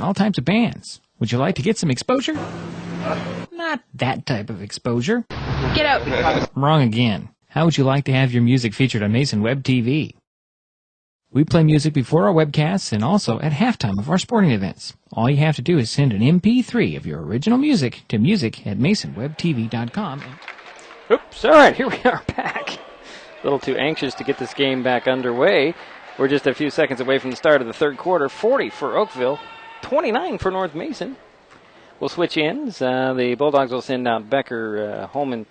and all types of bands. Would you like to get some exposure? Not that type of exposure. Get out. Wrong again. How would you like to have your music featured on Mason Web TV? We play music before our webcasts and also at halftime of our sporting events. All you have to do is send an MP3 of your original music to music@masonwebtv.com. Oops, all right, here we are back. A little too anxious to get this game back underway. We're just a few seconds away from the start of the third quarter. 40 for Oakville, 29 for North Mason. We'll switch ends. The Bulldogs will send out Becker, Holman,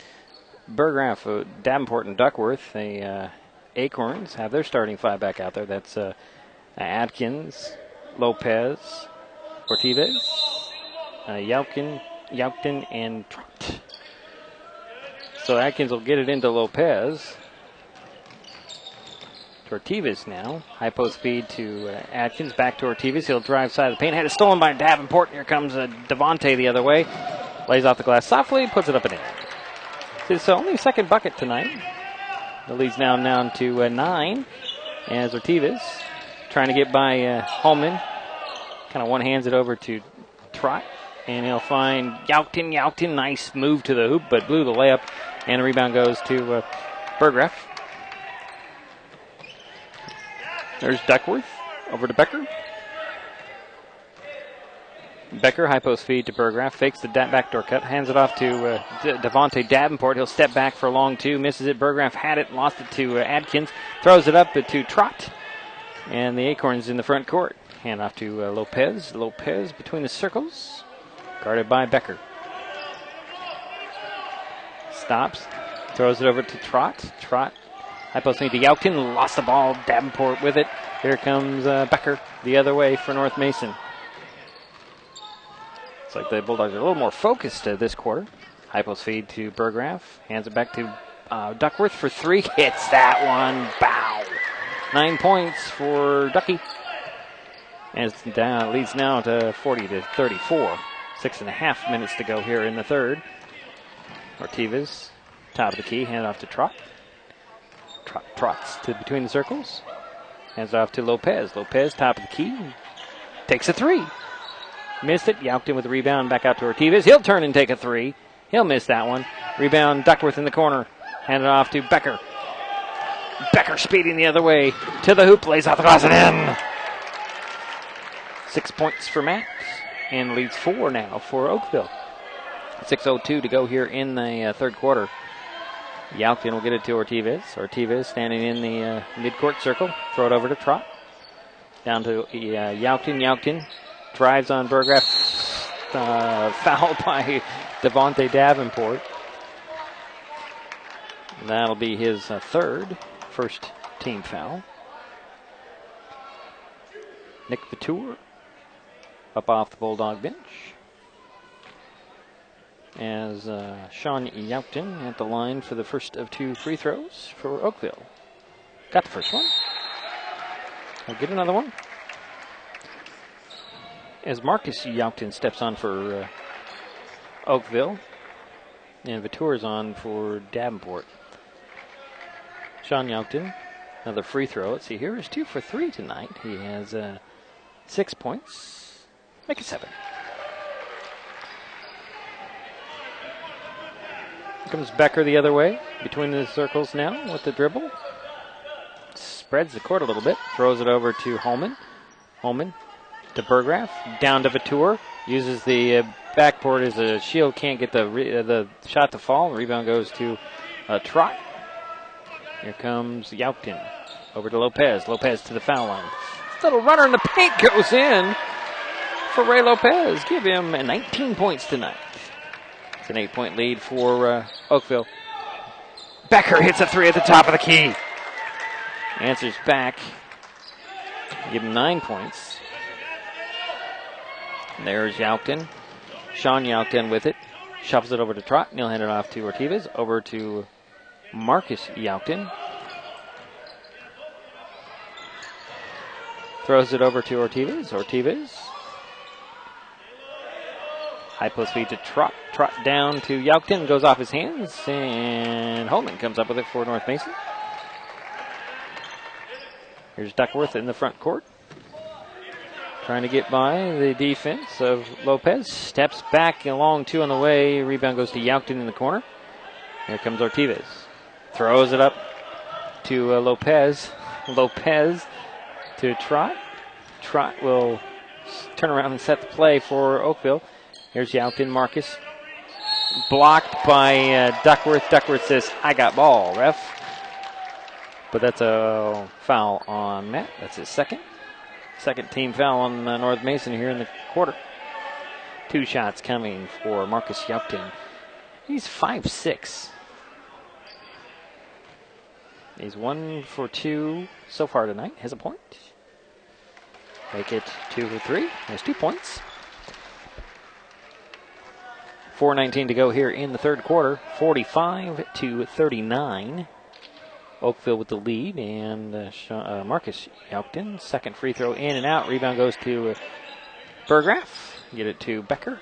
Burgraff, Davenport, and Duckworth. The Acorns have their starting five back out there. That's Atkins, Lopez, Ortiz, Yaukton, and Trot. So Atkins will get it into Lopez. To Ortiz now. High post speed to Atkins. Back to Ortiz. He'll drive side of the paint. Had it stolen by Davenport. Here comes Devontae the other way. Lays off the glass softly. Puts it up and in. It's only second bucket tonight. The lead's now down to 9. As Ortiz trying to get by Holman. Kind of one-hands it over to Trot. And he'll find Yaukton. Yaukton, nice move to the hoop, but blew the layup. And the rebound goes to Burgraff. There's Duckworth over to Becker. Becker, high post feed to Burgraff. Fakes the backdoor cut. Hands it off to Devontae Davenport. He'll step back for a long two. Misses it. Burgraff had it. Lost it to Adkins. Throws it up to Trot. And the Acorns in the front court. Hand off to Lopez. Lopez between the circles. Guarded by Becker. Stops. Throws it over to Trot. Trot. High post feed to Yaukton. Lost the ball. Davenport with it. Here comes Becker the other way for North Mason. It's like the Bulldogs are a little more focused this quarter. High post feed to Burgraff. Hands it back to Duckworth for three. Hits that one. Bow. 9 points for Ducky. And it's down, leads now to 40-34. 6.5 minutes to go here in the third. Ortiz, top of the key, hand off to Trot. Trots to between the circles. Hands off to Lopez. Lopez, top of the key. Takes a three. Missed it. Yaukton with the rebound. Back out to Ortiz. He'll turn and take a three. He'll miss that one. Rebound, Duckworth in the corner. Hand it off to Becker. Becker speeding the other way. To the hoop. Lays off the glass and in. 6 points for Matt. And leads 4 now for Oakville. 6:02 to go here in the third quarter. Yaukton will get it to Ortiz. Ortiz standing in the midcourt circle. Throw it over to Trot. Down to Yaukton. Yaukton drives on Burgraff. Fouled by Devontae Davenport. That'll be his first team foul. Nick Vitour up off the Bulldog bench. As Sean Yaukton at the line for the first of 2 free throws for Oakville. Got the first one. I'll get another one. As Marcus Yaukton steps on for Oakville. And Vitour's on for Davenport. Sean Yaukton, another free throw. Let's see, here is 2 for 3 tonight. He has 6 points. Make it 7. Comes Becker the other way, between the circles now with the dribble. Spreads the court a little bit, throws it over to Holman. Holman to Burgraff, down to Vitour. Uses the backboard as a shield, can't get the shot to fall. Rebound goes to Trot. Here comes Yaukton. Over to Lopez. Lopez to the foul line. Little runner in the paint goes in for Ray Lopez. Give him 19 points tonight. It's an 8-point lead for Oakville. Becker hits a three at the top of the key. Answers back. Give him 9 points. And there's Yaukton. Sean Yaukton with it. Shuffles it over to Trot. And he'll hand it off to Ortiz. Over to Marcus Yaukton. Throws it over to Ortiz. Ortiz. High post feed to Trot. Trot down to Yaukton. Goes off his hands. And Holman comes up with it for North Mason. Here's Duckworth in the front court. Trying to get by the defense of Lopez. Steps back along 2 on the way. Rebound goes to Yaukton in the corner. Here comes Ortiz. Throws it up to Lopez. Lopez to Trot. Trot will turn around and set the play for Oakville. Here's Yaukton. Marcus. Blocked by Duckworth. Duckworth says, I got ball, ref. But that's a foul on Matt. That's his second. Second team foul on North Mason here in the quarter. 2 shots coming for Marcus Yaukton. He's 5'6". He's 1 for 2 so far tonight. Has a point. Make it 2 for 3. There's 2 points. 4:19 to go here in the third quarter. 45-39. Oakville with the lead, and Marcus Yaukton, second free throw in and out. Rebound goes to Burgraff. Get it to Becker.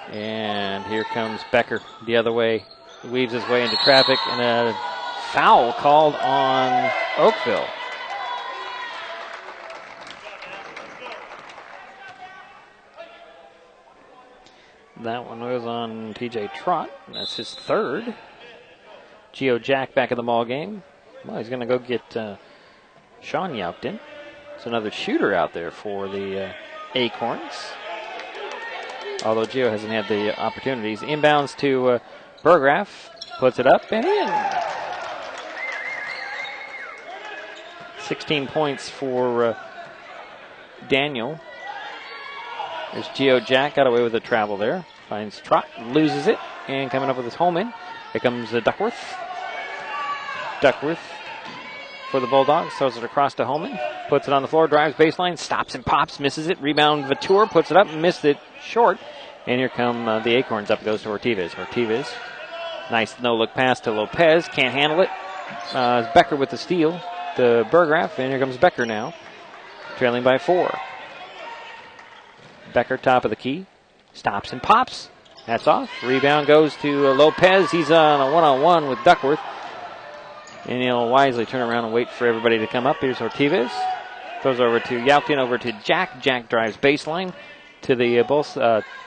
And here comes Becker the other way. Weaves his way into traffic, and a foul called on Oakville. That one was on TJ Trot. That's his third. Geo Jack back in the ball game. Well, he's going to go get Sean Yaukton. It's another shooter out there for the Acorns. Although Geo hasn't had the opportunities. Inbounds to Burgraff. Puts it up and in. 16 points for Daniel. There's Geo Jack. Got away with the travel there. Finds Trot. Loses it. And coming up with his home in. Here comes Duckworth. Duckworth for the Bulldogs. Throws it across to Holman. Puts it on the floor. Drives baseline. Stops and pops. Misses it. Rebound Vatour. Puts it up. Missed it short. And here come the Acorns. Up goes to Ortiz. Ortiz. Nice no-look pass to Lopez. Can't handle it. Becker with the steal to Burgraff. And here comes Becker now. Trailing by 4. Becker top of the key. Stops and pops. That's off. Rebound goes to Lopez. He's on a one-on-one with Duckworth. And he'll wisely turn around and wait for everybody to come up. Here's Ortiz. Throws over to Yaukton, over to Jack. Jack drives baseline to the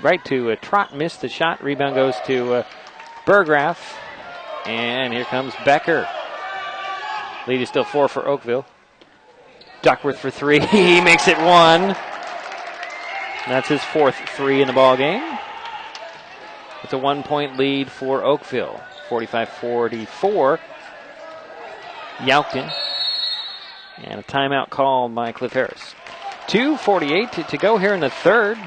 right to Trot. Missed the shot. Rebound goes to Burgraff. And here comes Becker. Lead is still 4 for Oakville. Duckworth for 3. He makes it 1. That's his 4th 3 in the ball game. It's a 1-point lead for Oakville. 45-44. Yaukton. And a timeout called by Cliff Harris. 2:48 to go here in the third.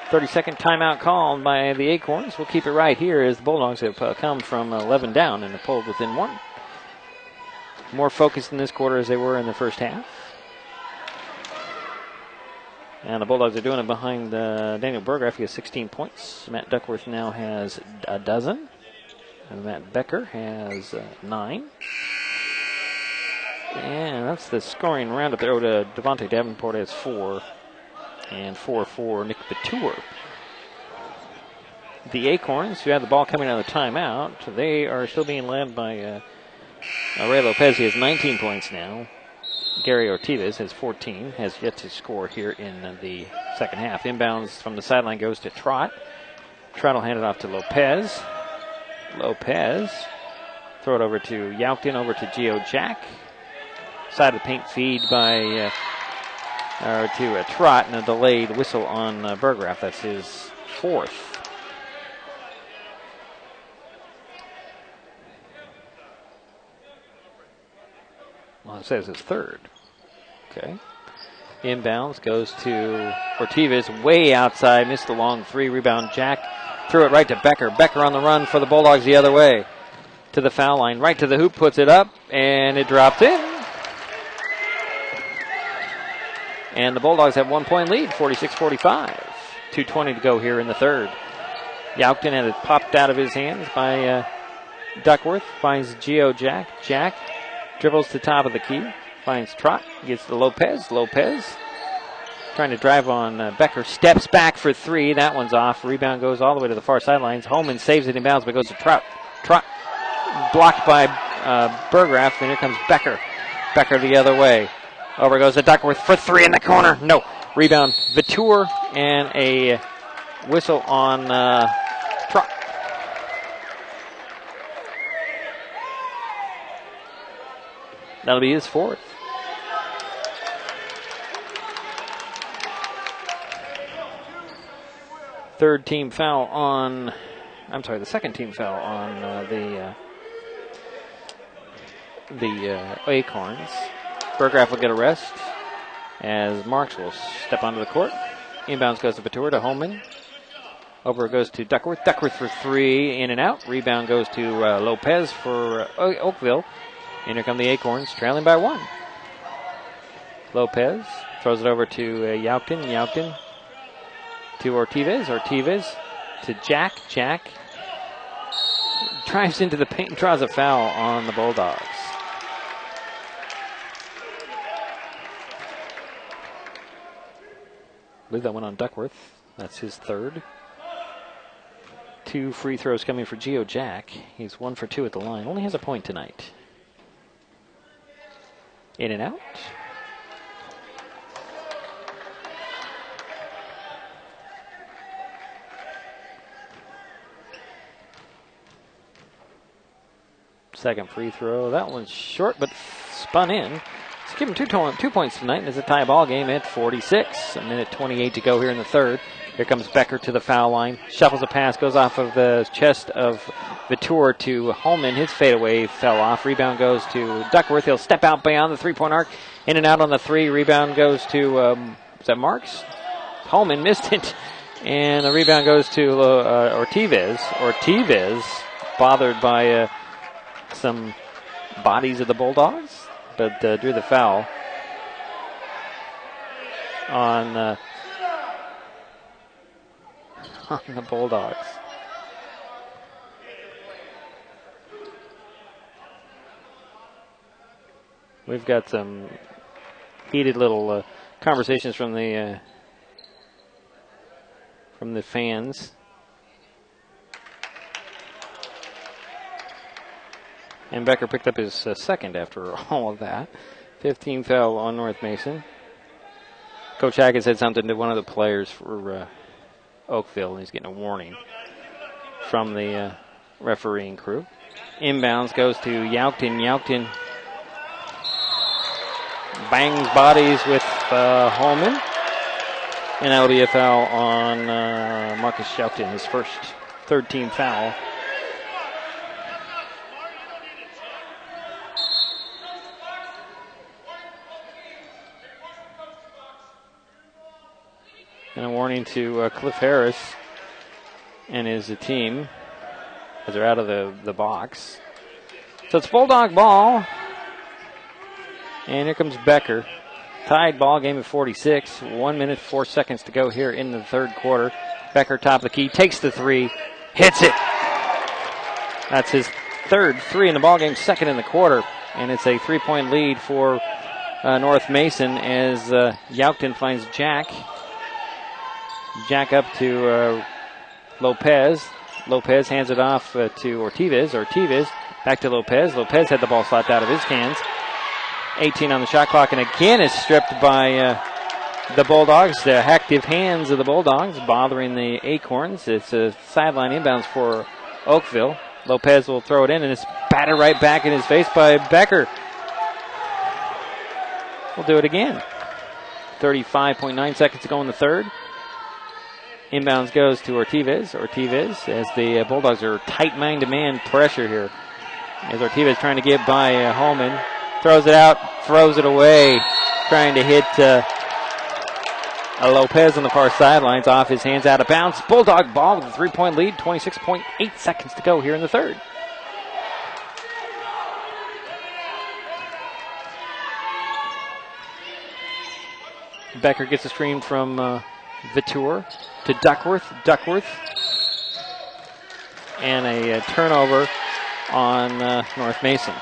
30-second timeout called by the Acorns. We'll keep it right here as the Bulldogs have come from 11 down and have pulled within 1. More focused in this quarter as they were in the first half. And the Bulldogs are doing it behind Daniel Burgraff. He has 16 points. Matt Duckworth now has a dozen. And Matt Becker has 9. And that's the scoring roundup there. Devontae Davenport has 4. And 4 for Nick Batur. The Acorns, who had the ball coming out of the timeout, they are still being led by Ray Lopez. He has 19 points now. Gary Ortiz has 14, has yet to score here in the second half. Inbounds from the sideline goes to Trot. Trot will hand it off to Lopez. Lopez. Throw it over to Yaukton, over to Geo Jack. Side of the paint feed by to Trot, and a delayed whistle on Burgraff. That's his 4th. Well, it says his 3rd. Okay. Inbounds goes to Ortiz, way outside, missed the long 3. Rebound Jack. Threw it right to Becker. Becker on the run for the Bulldogs the other way. To the foul line, right to the hoop, puts it up, and it drops in. And the Bulldogs have 1-point lead, 46-45. 2:20 to go here in the third. Yaukton had it popped out of his hands by Duckworth. Finds Geo Jack. Jack dribbles to the top of the key. Finds Trot. Gets to Lopez. Lopez trying to drive on Becker. Steps back for 3. That one's off. Rebound goes all the way to the far sidelines. Holman saves it in bounds, but goes to Trot. Trot blocked by Burgraff. And here comes Becker. Becker the other way. Over goes to Duckworth for three in the corner. No. Rebound, Vitour, and a whistle on Trot. That'll be his fourth. The second team foul on the Acorns. Burgraff will get a rest as Marks will step onto the court. Inbounds goes to Vitour to Holman. Over goes to Duckworth. Duckworth for three, in and out. Rebound goes to Lopez for Oakville. And here come the Acorns, trailing by one. Lopez throws it over to Yaukton. Yaukton to Ortiz. Ortiz to Jack. Jack drives into the paint and draws a foul on the Bulldogs. I believe that went on Duckworth. That's his third. 2 free throws coming for Geo Jack. He's 1 for 2 at the line. Only has a point tonight. In and out. Second free throw. That one's short, but spun in. Let's give him 2 points tonight, and it's a tie ball game at 46. A minute 28 to go here in the third. Here comes Becker to the foul line. Shuffles a pass, goes off of the chest of Vitour to Holman. His fadeaway fell off. Rebound goes to Duckworth. He'll step out beyond the three-point arc. In and out on the three. Rebound goes to, is that Marks? Holman missed it. And the rebound goes to Ortiz. Ortiz, bothered by some bodies of the Bulldogs, but drew the foul on the Bulldogs. We've got some heated little conversations from the fans. And Becker picked up his second after all of that. 15 foul on North Mason. Coach Hackett said something to one of the players for Oakville, and he's getting a warning from the refereeing crew. Inbounds goes to Yaukton. Yaukton bangs bodies with Holman. And that'll be a foul on Marcus Yaukton, his third team foul. And a warning to Cliff Harris and his team as they're out of the box. So it's Bulldog ball. And here comes Becker. Tied ball game at 46. 1 minute, 4 seconds to go here in the third quarter. Becker top of the key, takes the three, hits it. That's his third three in the ball game, second in the quarter. And it's a 3-point lead for North Mason as Yaukton finds Jack. Jack up to Lopez. Lopez hands it off to Ortiz. Ortiz back to Lopez. Lopez had the ball slapped out of his hands. 18 on the shot clock, and again is stripped by the Bulldogs. The active hands of the Bulldogs bothering the Acorns. It's a sideline inbounds for Oakville. Lopez will throw it in, and it's battered right back in his face by Becker. We'll do it again. 35.9 seconds to go in the third. Inbounds goes to Ortiz. Ortiz, as the Bulldogs are tight man-to-man pressure here. As Ortiz trying to get by Holman. Throws it out, throws it away. Trying to hit Lopez on the far sidelines. Off his hands, out of bounds. Bulldog ball with a 3-point lead. 26.8 seconds to go here in the third. Becker gets a screen from Vitour to Duckworth. Duckworth. And a turnover on North Mason.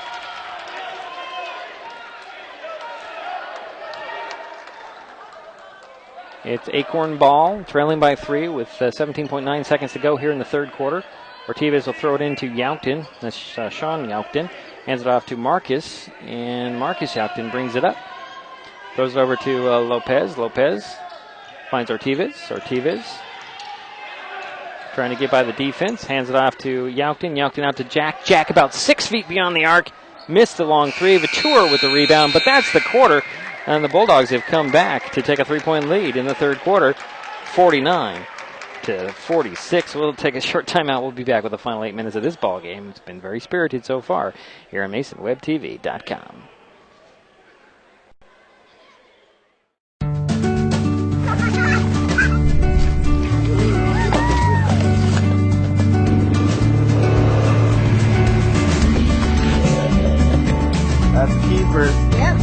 It's Acorn ball, trailing by 3 with 17.9 seconds to go here in the third quarter. Ortiz will throw it into Yaukton. That's Sean Yaukton. Hands it off to Marcus, and Marcus Yaukton brings it up. Throws it over to Lopez. Lopez finds Ortiz. Ortiz trying to get by the defense. Hands it off to Yaukton. Yaukton out to Jack. Jack about 6 feet beyond the arc. Missed the long three. Vautour with the rebound, but that's the quarter. And the Bulldogs have come back to take a 3-point lead in the third quarter, 49-46. We'll take a short timeout. We'll be back with the final 8 minutes of this ball game. It's been very spirited so far here on MasonWebTV.com. That's a keeper. Yep.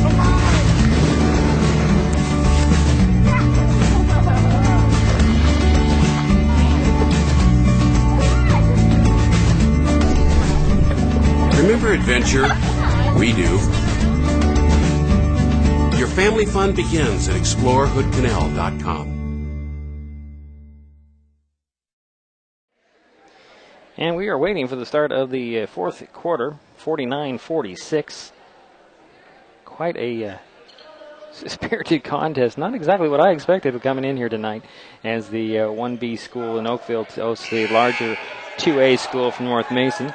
Remember adventure? We do. Your family fun begins at explorehoodcanal.com. And we are waiting for the start of the fourth quarter, 49-46. Quite a spirited contest. Not exactly what I expected coming in here tonight, as the 1B school in Oakville hosts the larger 2A school from North Mason.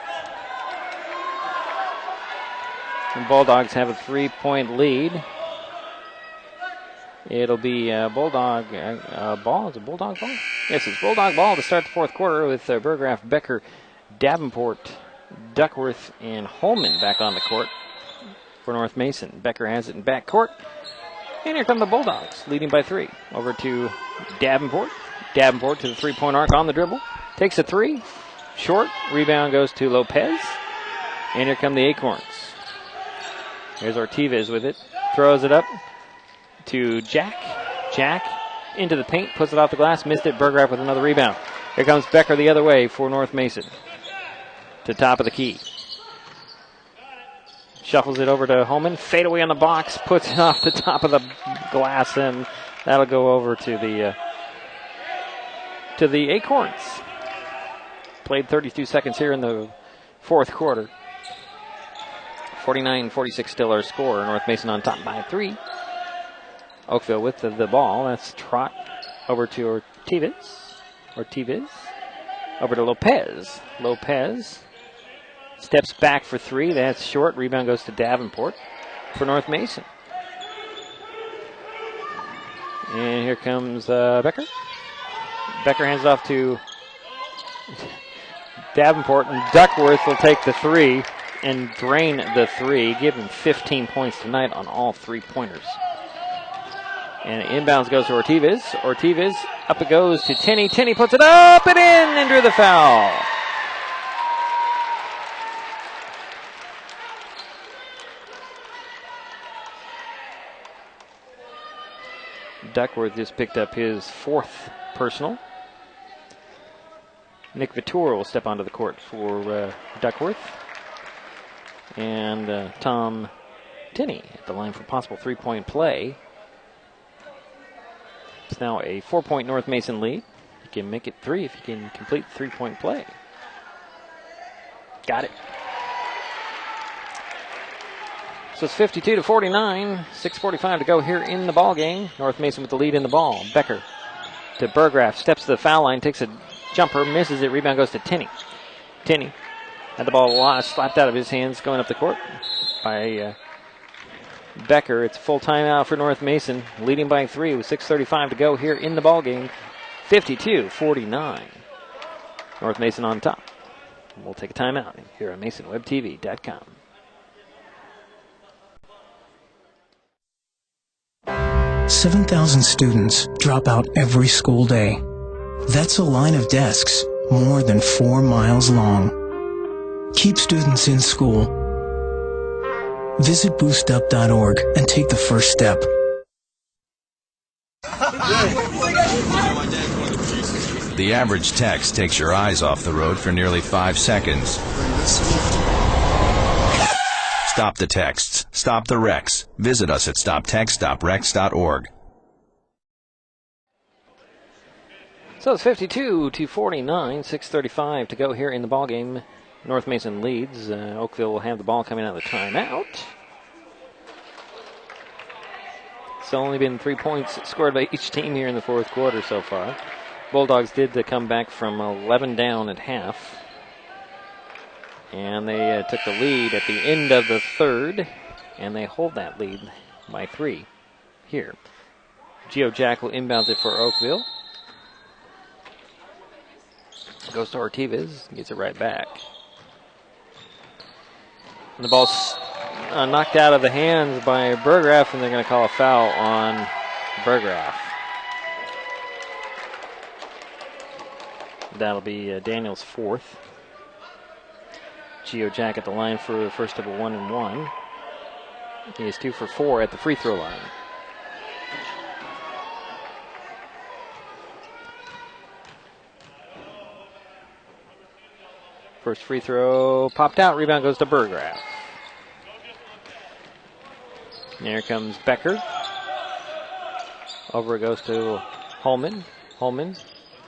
The Bulldogs have a 3-point lead. It'll be Bulldog ball. Is it Bulldog ball? Yes, it's Bulldog ball to start the fourth quarter with Burgraff, Becker, Davenport, Duckworth, and Holman back on the court for North Mason. Becker has it in backcourt. And here come the Bulldogs, leading by 3. Over to Davenport. Davenport to the 3-point arc on the dribble. Takes a 3. Short. Rebound goes to Lopez. And here come the Acorns. Here's Ortiz with it. Throws it up to Jack. Jack into the paint. Puts it off the glass. Missed it. Burgraff with another rebound. Here comes Becker the other way for North Mason. To top of the key. Shuffles it over to Holman. Fade away on the box. Puts it off the top of the glass, and that'll go over to the Acorns. Played 32 seconds here in the fourth quarter. 49-46 still our score. North Mason on top by 3. Oakville with the ball. That's Trot over to Ortiz. Over to Lopez. Lopez steps back for 3. That's short. Rebound goes to Davenport for North Mason. And here comes Becker. Becker hands it off to Davenport, and Duckworth will take the 3 and drain the 3. Give him 15 points tonight on all 3-pointers. And inbounds goes to Ortiz. Ortiz, up it goes to Tenney. Tenney puts it up and in and drew the foul. Duckworth just picked up his 4th personal. Nick Vautour will step onto the court for Duckworth. And Tom Tenney at the line for possible 3-point play. It's now a 4-point North Mason lead. You can make it 3 if you can complete the 3-point play. Got it. So it's 52-49. 6:45 to go here in the ball game. North Mason with the lead in the ball. Becker to Burgraff. Steps to the foul line. Takes a jumper. Misses it. Rebound goes to Tenney. Tenney had the ball slapped out of his hands going up the court by Becker. It's full timeout for North Mason. Leading by 3 with 6:35 to go here in the ball game. 52-49. North Mason on top. We'll take a timeout here on MasonWebTV.com. 7,000 students drop out every school day. That's a line of desks more than 4 miles long. Keep students in school. Visit boostup.org and take the first step. The average text takes your eyes off the road for nearly 5 seconds. Stop the texts. Stop the wrecks. Visit us at stoptextstoprex.org. So it's 52-49, 6:35 to go here in the ball game. North Mason leads. Oakville will have the ball coming out of the timeout. It's only been 3 points scored by each team here in the fourth quarter so far. Bulldogs did come back from 11 down at half. And they took the lead at the end of the third. And they hold that lead by 3 here. Geo Jack will inbound it for Oakville. Goes to Ortiz, gets it right back. And the ball's knocked out of the hands by Burgraff, and they're going to call a foul on Burgraff. That'll be Daniel's 4th. Geo Jack at the line for the first of a 1-and-1. He is 2 for 4 at the free throw line. First free throw popped out. Rebound goes to Burgraff. Here comes Becker. Over it goes to Holman. Holman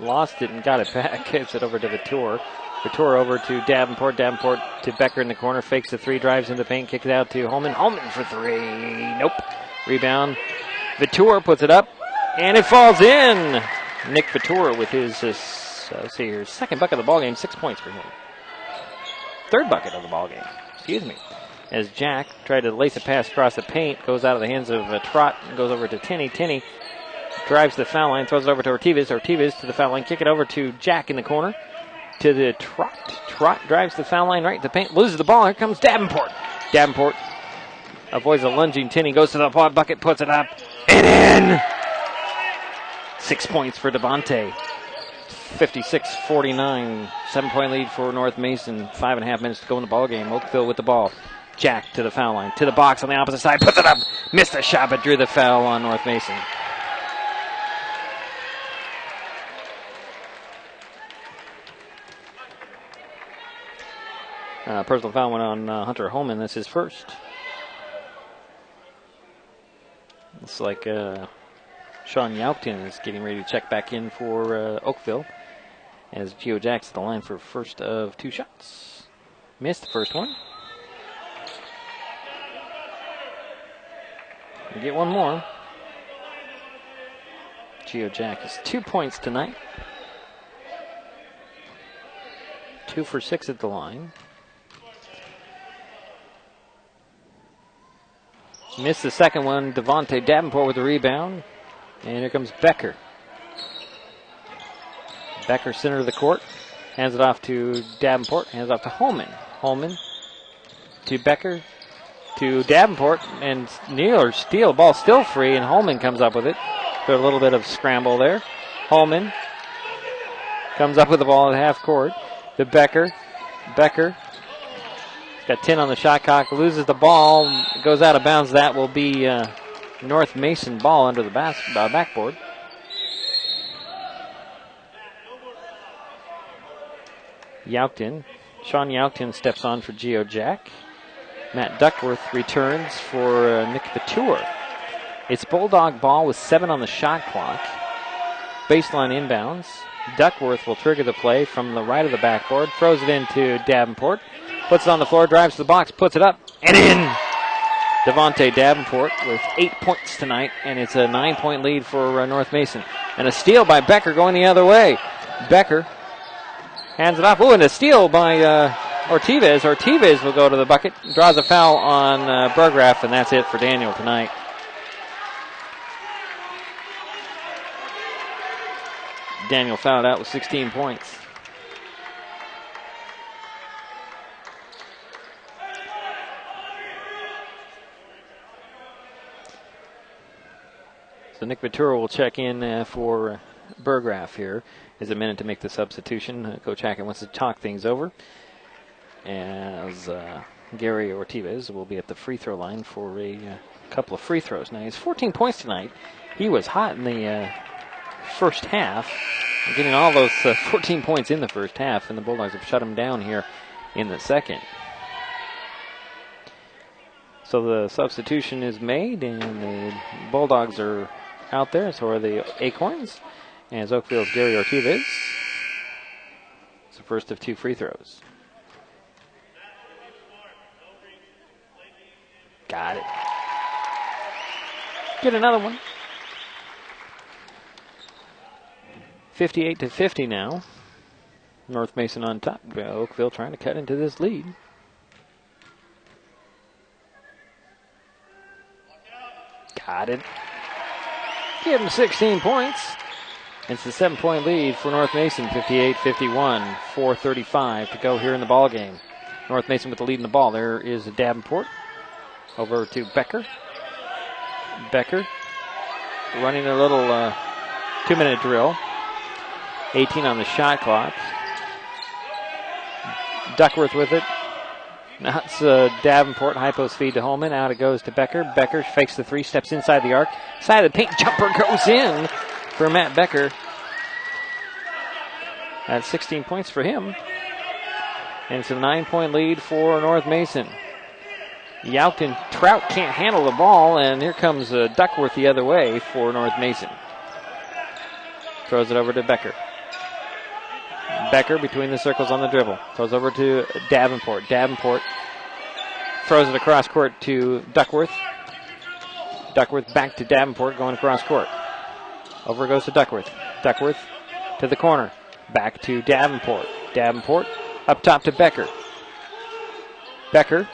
lost it and got it back. Gives it over to Vitor. Vitor over to Davenport. Davenport to Becker in the corner. Fakes the 3, drives in the paint, kicks it out to Holman. Holman for 3. Nope. Rebound. Vitor puts it up, and it falls in. Nick Vitor with his second bucket of the ballgame. 6 points for him. Third bucket of the ballgame. Excuse me. As Jack tried to lace a pass across the paint, goes out of the hands of Trott and goes over to Tinney. Tinney drives the foul line, throws it over to Ortiz. Ortiz to the foul line, kick it over to Jack in the corner. To the Trott. Trott drives the foul line right to the paint, loses the ball. Here comes Davenport. Davenport avoids a lunging Tinney, goes to the bucket, puts it up, and in! 6 points for Devontae. 56-49. 7-point lead for North Mason. 5.5 minutes to go in the ballgame. Oakville with the ball. Jack to the foul line. To the box on the opposite side. Puts it up. Missed a shot, but drew the foul on North Mason. Personal foul went on Hunter Holman. That's his first. Looks like Sean Yaukton is getting ready to check back in for Oakville. As Geo Jack's at the line for first of 2 shots. Missed the first one. We get one more. Geo Jack is 2 points tonight. 2 for 6 at the line. Missed the second one. Devontae Davenport with the rebound. And here comes Becker. Becker, center of the court. Hands it off to Davenport. Hands it off to Holman. Holman to Becker. To Davenport. And Neal steal. Ball still free. And Holman comes up with it. For a little bit of scramble there. Holman comes up with the ball at half court. To Becker. Becker. Got 10 on the shot clock. Loses the ball. Goes out of bounds. That will be North Mason ball under the backboard. Yaukton. Sean Yaukton steps on for Geo Jack. Matt Duckworth returns for Nick Vitor. It's Bulldog ball with 7 on the shot clock. Baseline inbounds. Duckworth will trigger the play from the right of the backboard. Throws it into Davenport. Puts it on the floor, drives to the box, puts it up, and in! Devontae Davenport with 8 points tonight, and it's a 9-point lead for North Mason. And a steal by Becker going the other way. Becker hands it off. Ooh, and a steal by Ortiz. Ortiz will go to the bucket, draws a foul on Burgraff, and that's it for Daniel tonight. Daniel fouled out with 16 points. So Nick Ventura will check in for Burgraff here. Is a minute to make the substitution. Coach Hackett wants to talk things over. As Gary Ortiz will be at the free throw line for a couple of free throws. Now, he's 14 points tonight. He was hot in the first half, getting all those 14 points in the first half, and the Bulldogs have shut him down here in the second. So the substitution is made, and the Bulldogs are out there. So are the Acorns. As Oakville's Gary Ortiz. It's the first of 2 free throws. Got it. get another one. 58-50 now. North Mason on top. Oakville trying to cut into this lead. Got it. Give him 16 points. It's a 7-point lead for North Mason, 58-51, 4:35 to go here in the ball game. North Mason with the lead in the ball. There is Davenport. Over to Becker. Becker running a little 2-minute drill. 18 on the shot clock. Duckworth with it. Now it's Davenport, high post feed to Holman. Out it goes to Becker. Becker fakes the three, steps inside the arc. Side of the paint, jumper goes in for Matt Becker. That's 16 points for him. And it's a 9-point lead for North Mason. Yaukton Trout can't handle the ball, and here comes Duckworth the other way for North Mason. Throws it over to Becker. Becker between the circles on the dribble. Throws over to Davenport. Davenport throws it across court to Duckworth. Duckworth back to Davenport going across court. Over goes to Duckworth. Duckworth to the corner. Back to Davenport. Davenport up top to Becker. Becker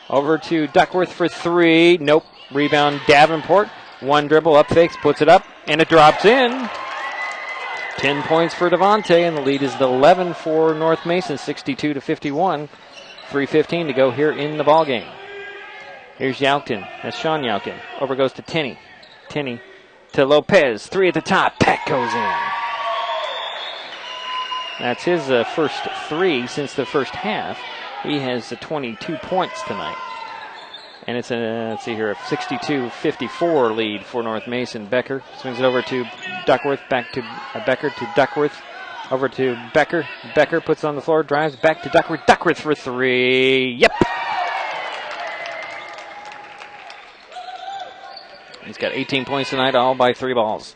over to Duckworth for three. Nope. Rebound Davenport. One dribble up fakes, puts it up, and it drops in. 10 points for Devontae, and the lead is 11 for North Mason, 62-51. 3:15 to go here in the ball game. Here's Yaukton. That's Sean Yaukton. Over goes to Tenney. Tenney to Lopez. Three at the top. Peck goes in. That's his first three since the first half. He has 22 points tonight. And it's a, let's see here, a 62-54 lead for North Mason. Becker swings it over to Duckworth, back to Becker to Duckworth, over to Becker. Becker puts it on the floor, drives back to Duckworth. Duckworth for three. Yep. He's got 18 points tonight, all by 3 balls.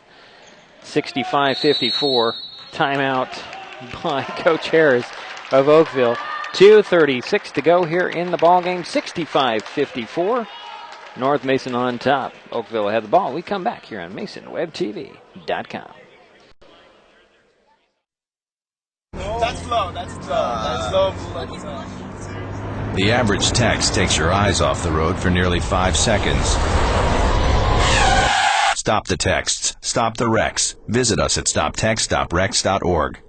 65-54. Timeout by Coach Harris of Oakville. 2:36 to go here in the ball game. 65-54. North Mason on top. Oakville had the ball. We come back here on MasonWebTV.com. That's slow. That's slow. That's slow. The average text takes your eyes off the road for nearly 5 seconds. Stop the texts. Stop the wrecks. Visit us at stoptext.rex.org.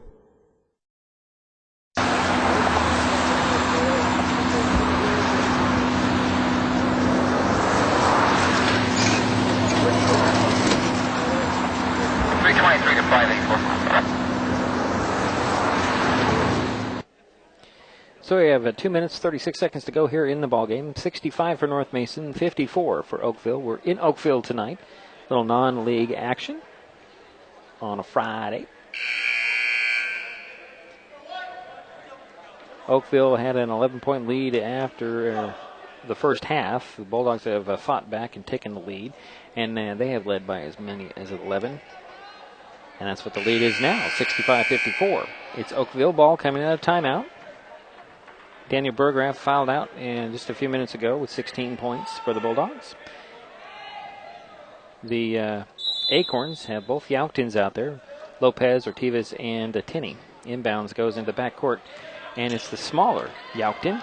So we have 2 minutes, 36 seconds to go here in the ballgame. 65 for North Mason, 54 for Oakville. We're in Oakville tonight. Little non-league action on a Friday. Oakville had an 11-point lead after the first half. The Bulldogs have fought back and taken the lead, and they have led by as many as 11. And that's what the lead is now, 65-54. It's Oakville ball coming out of timeout. Daniel Burgraff fouled out just a few minutes ago with 16 points for the Bulldogs. The Acorns have both Yauktons out there, Lopez, Ortivas, and Tenney. Inbounds goes into the backcourt, and it's the smaller Yaukton.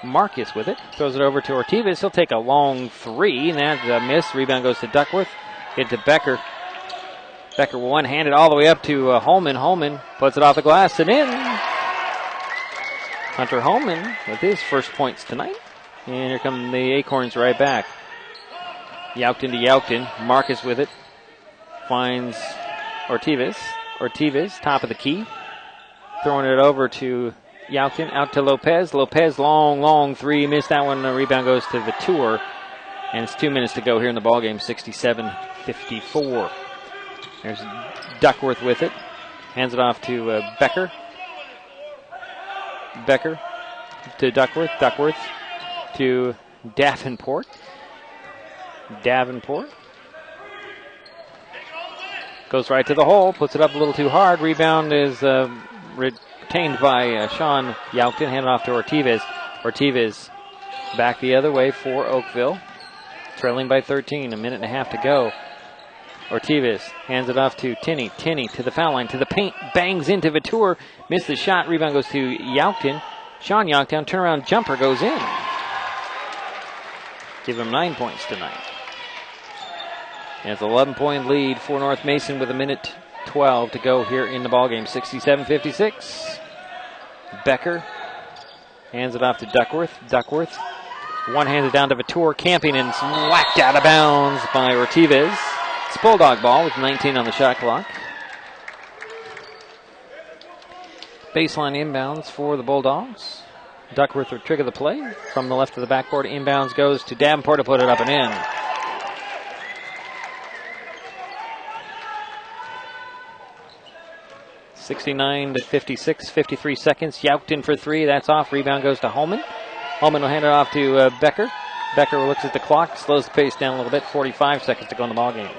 Marcus with it. Throws it over to Ortivas. He'll take a long three, and that's a miss. Rebound goes to Duckworth. Get to Becker. Becker one-handed all the way up to Holman. Holman puts it off the glass and in. Hunter Holman with his first points tonight. And here come the Acorns right back. Yaukton to Yaukton. Marcus with it. Finds Ortivas. Ortivas, top of the key. Throwing it over to Yaukton. Out to Lopez. Lopez, long three. Missed that one. The rebound goes to Vautour. And it's 2 minutes to go here in the ballgame. 67-54. There's Duckworth with it. Hands it off to Becker. Becker to Duckworth. Duckworth to Davenport. Davenport goes right to the hole. Puts it up a little too hard. Rebound is retained by Sean Yaukton. Handed off to Ortivas. Ortivas back the other way for Oakville. trailing by 13, a minute and a half to go. Ortiz hands it off to Tinney. Tinney to the foul line, to the paint, bangs into Vautour, missed the shot, rebound goes to Yaukton. Sean Yaukton, turnaround jumper goes in. Give him 9 points tonight. And it's an 11-point lead for North Mason with a minute 12 to go here in the ballgame. 67-56. Becker hands it off to Duckworth. Duckworth one-handed down to Vautour, camping and whacked out of bounds by Ortiz. It's Bulldog ball with 19 on the shot clock. Baseline inbounds for the Bulldogs. Duckworth will trigger the play. From the left of the backboard, inbounds goes to Davenport to put it up and in. (69-56), 53 seconds. Yaukton for three. That's off. Rebound goes to Holman. Holman will hand it off to Becker. Becker looks at the clock, slows the pace down a little bit. 45 seconds to go in the ballgame.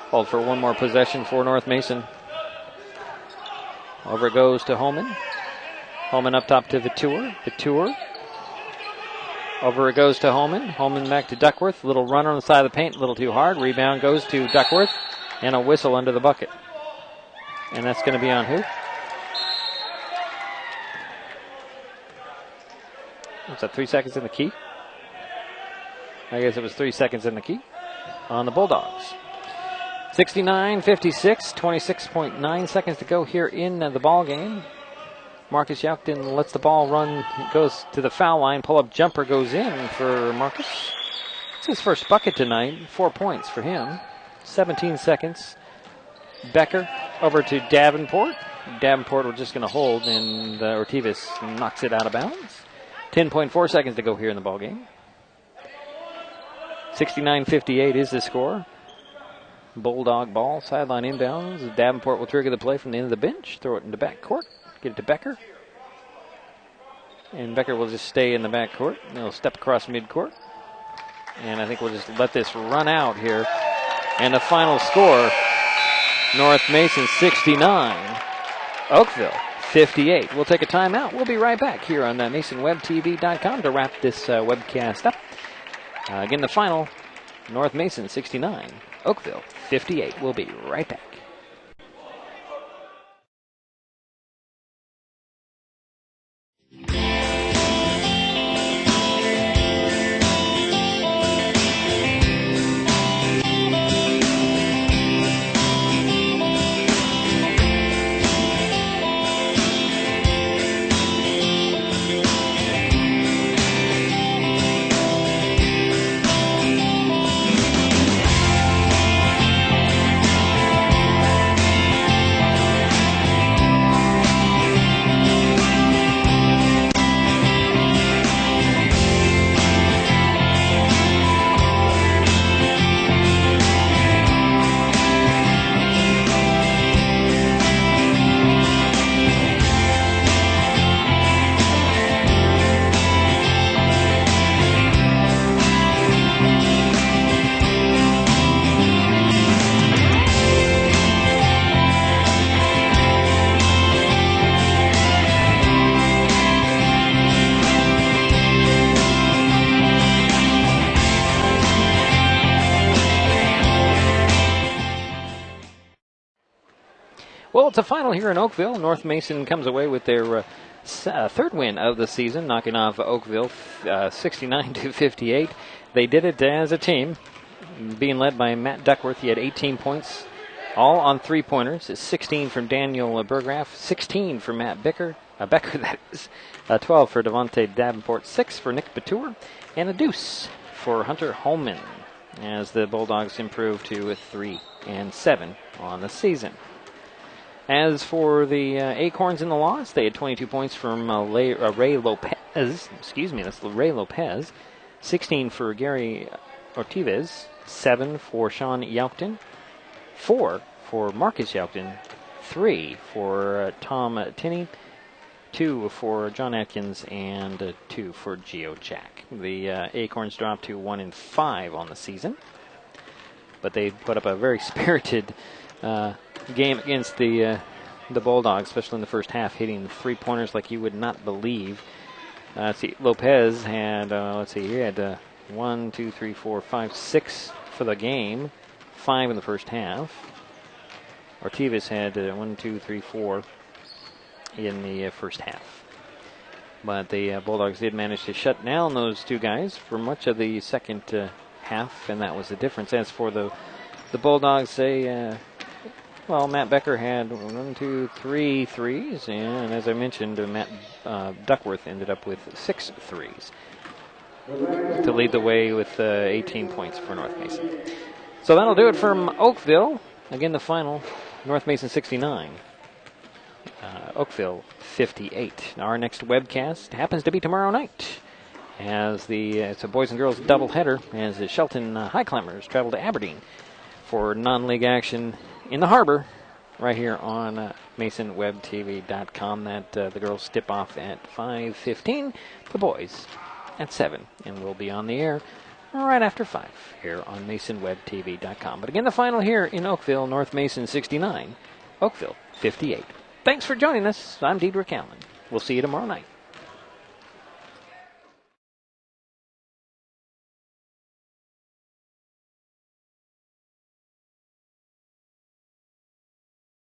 Called for one more possession for North Mason. Over it goes to Holman. Holman up top to Vautour. Vautour. Over it goes to Holman. Holman back to Duckworth. Little run on the side of the paint, a little too hard. Rebound goes to Duckworth. And a whistle under the bucket. And that's going to be on who? Was that 3 seconds in the key? I guess it was 3 seconds in the key on the Bulldogs. 69-56, 26.9 seconds to go here in the ball game. Marcus Yaukton lets the ball run, goes to the foul line, pull-up jumper goes in for Marcus. It's his first bucket tonight, 4 points for him. 17 seconds. Becker over to Davenport. Davenport was just going to hold, and Ortiz knocks it out of bounds. 10.4 seconds to go here in the ball game. 69-58 is the score. Bulldog ball, sideline inbounds. Davenport will trigger the play from the end of the bench. Throw it into back court. Get it to Becker. And Becker will just stay in the back court. He'll step across midcourt. And I think we'll just let this run out here. And the final score, North Mason 69, Oakville 58. We'll take a timeout. We'll be right back here on MasonWebTV.com to wrap this webcast up. Again, the final, North Mason 69, Oakville 58. We'll be right back. Well, it's a final here in Oakville. North Mason comes away with their third win of the season, knocking off Oakville 69-58. They did it as a team, being led by Matt Duckworth. He had 18 points, all on three-pointers. It's 16 from Daniel Burgraff, 16 for Matt Becker, that is, 12 for Devontae Davenport, 6 for Nick Vautour, and a deuce for Hunter Holman, as the Bulldogs improve to 3-7 on the season. As for the Acorns in the loss, they had 22 points from Ray Lopez. Excuse me, that's Ray Lopez. 16 for Gary Ortiz. 7 for Sean Yaukton. 4 for Marcus Yaukton. 3 for Tom Tinney. 2 for John Atkins, and 2 for Geo Jack. The Acorns dropped to 1-5 on the season, but they put up a very spirited game against the Bulldogs, especially in the first half, hitting three-pointers like you would not believe. Lopez had, he had 1, 2, 3, 4, 5, 6 for the game. 5 in the first half. Ortivas had 1, 2, 3, 4 in the first half. But the Bulldogs did manage to shut down those two guys for much of the second half, and that was the difference. As for the Bulldogs, Matt Becker had 1, 2, 3 threes, and as I mentioned, Matt Duckworth ended up with 6 threes to lead the way with 18 points for North Mason. So that'll do it from Oakville. Again, the final, North Mason 69. Oakville 58. Our next webcast happens to be tomorrow night, as it's a boys and girls doubleheader, as the Shelton High Climbers travel to Aberdeen for non-league action in the harbor, right here on MasonWebTV.com. That the girls tip off at 5:15, the boys at 7, and we'll be on the air right after 5 here on MasonWebTV.com. But again, the final here in Oakville, North Mason 69, Oakville 58. Thanks for joining us. I'm Deidre Allen. We'll see you tomorrow night.